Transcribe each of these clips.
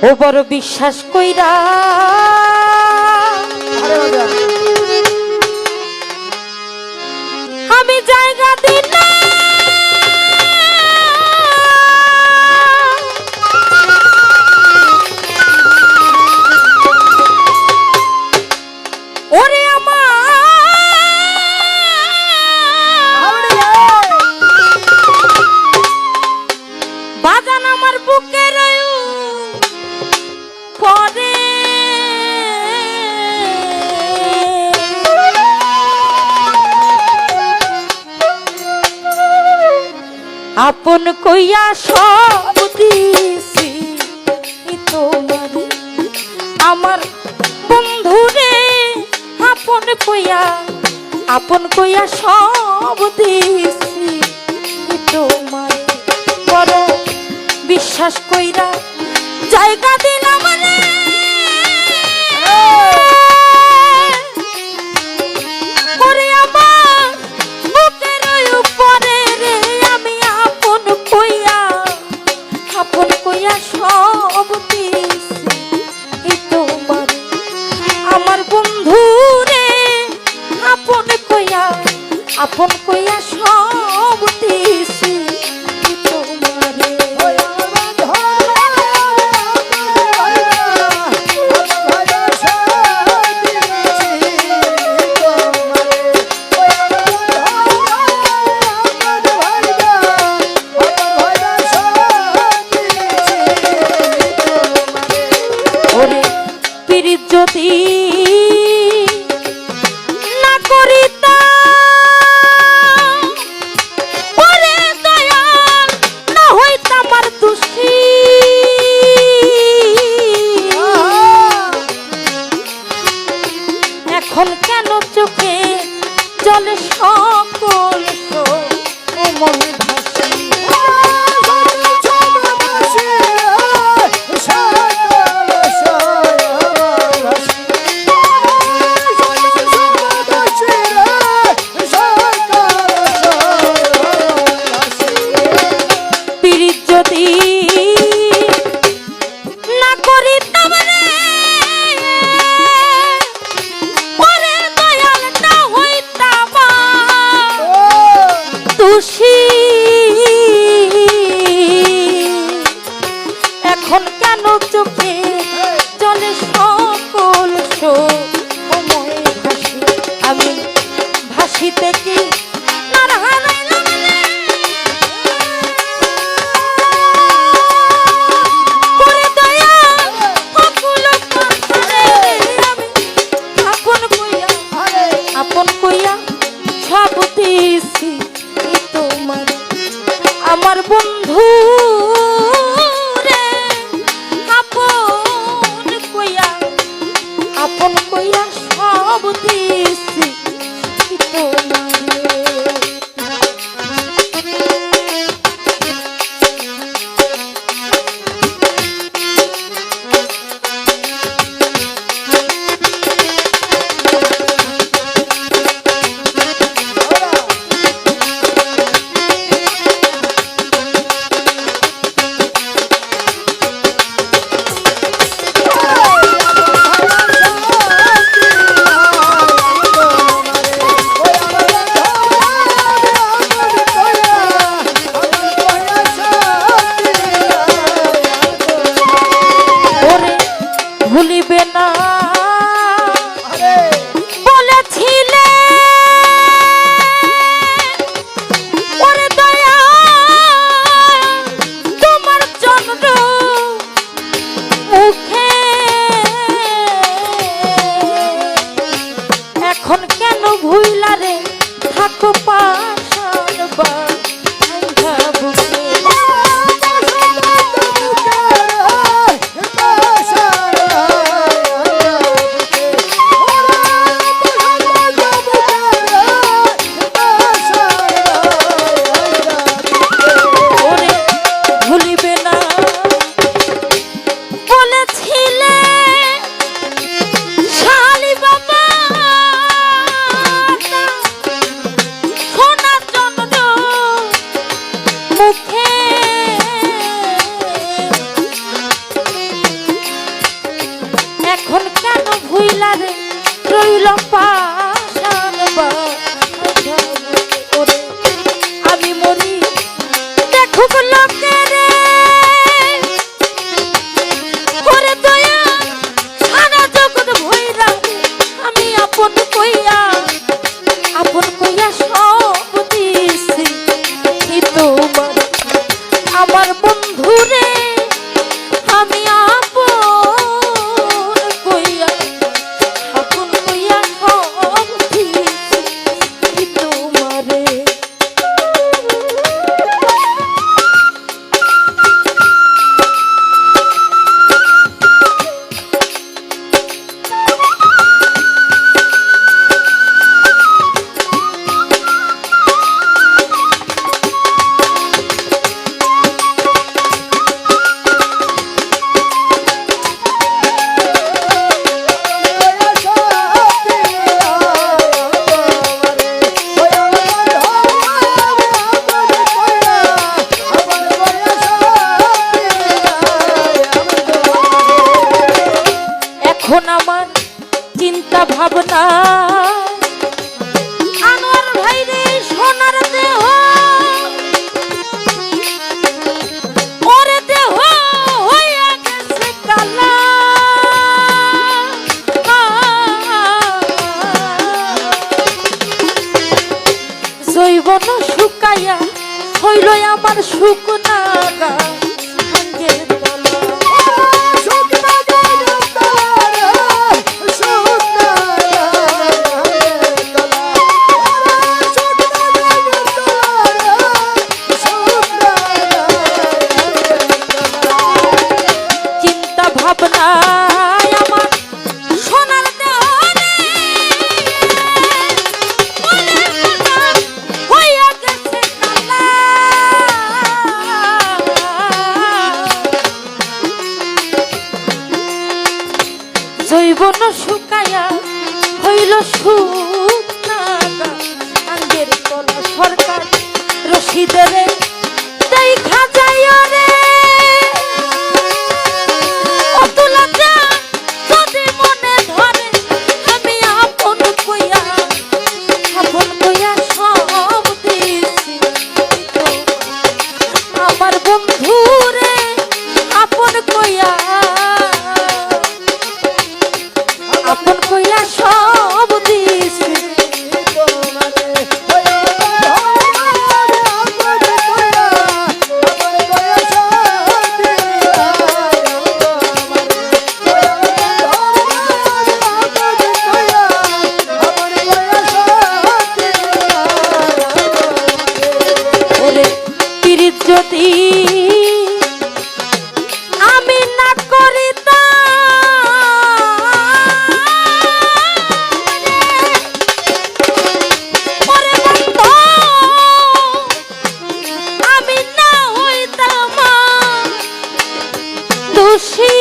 ও বড় বিশ্বাস কইরা আমি জায়গা দিই না ওরে আমার বাজান আমার বুকের পরে আপন কইয়া সব দিছি তোমার আমার বন্ধুরে আপন কইয়া সব দিছি তোমার বড় বিশ্বাস কইরা জায়গা দিলাম রে ওরে আমার বুকের উপরে রে আমি আপন কইয়া সব দিছি তোমার আমার বন্ধু রে আপন কইয়া সব দিছি যদি না করিতা ওরে দয়াল না হইতা আমার দোষী এখন কেন চোখে জলে সকল মন ভাসি এখন কেন চোখে জলে সকল সময় ভাসি আমি ভাসিতে কি আপন কইয়া সব দিছি তোমার আমার বন্ধু রে আপন কইয়া সব দিছি তোমার হইল আমার সুখ নাগা ভাঙ্গের তলা। চিন্তা ভাবনা আমার সোনার দেওয়ানে হইয়া গেছে কালা। জৈবন শুকায়া হইল সুখ নাগা আঙ্গের তলা। সরকার রশিদের দেখা যায় রে অতুলা যা যদি মনে ধরে আমি আপন কইয়া সব দিছি আমার বন্ধু রে আপন কইয়া সব দিছি। ওরে পিরিত যদি আমি না করিতাম, ওরে বন্ধু আমি না হইতাম দোষী।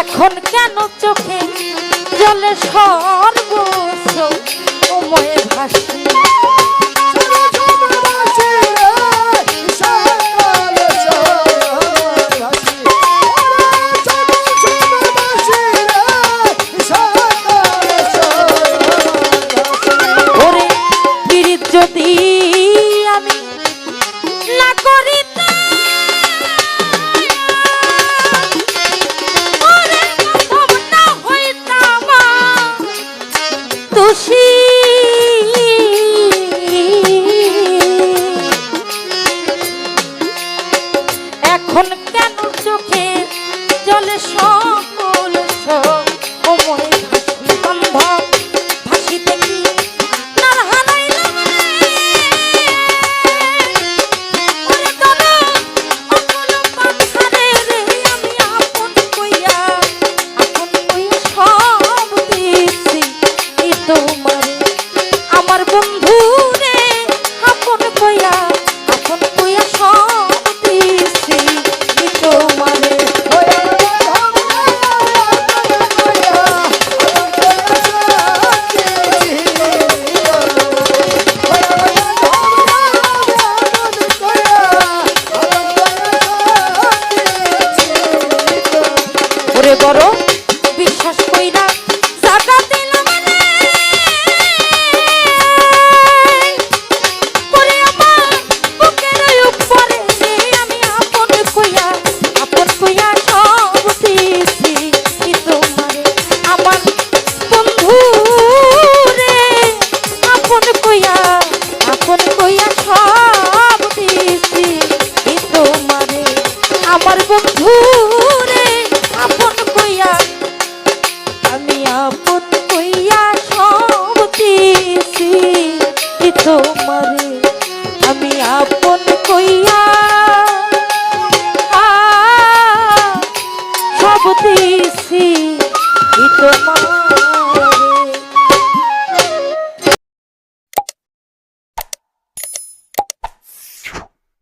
এখন কেন চোখে জলে সর্বস্ব সময়ে ভাসি। ওরে পিরিত যদি আমি না করিতাম, ওরে বান্ধব না হইতাম দোষী। এখন কেন চোখে জলে সকল সময় ভাসি। বান্ধব ভাসিতে কি না হারাইলাম রে, ওরে তবে অকুল পাথারে রে আমি আপন কইয়া সব দিছি তোমারে। আমার বন্ধু রে আপন কইয়া সব দিছি তোমারে। ওরে বড় বিশ্বাস কইরা জাগা দিলাম রে, ওরে আমার বুকের উপরে রে আমি আপন কইয়া সব দিছি তোমারে। আমার বন্ধু রে আপন কইয়া সব দিছি তোমারে। আমার বন্ধু রে আপন কইয়া সব দিছি তোমারে। আমি আপন কইয়া সব দিছি তোমারে।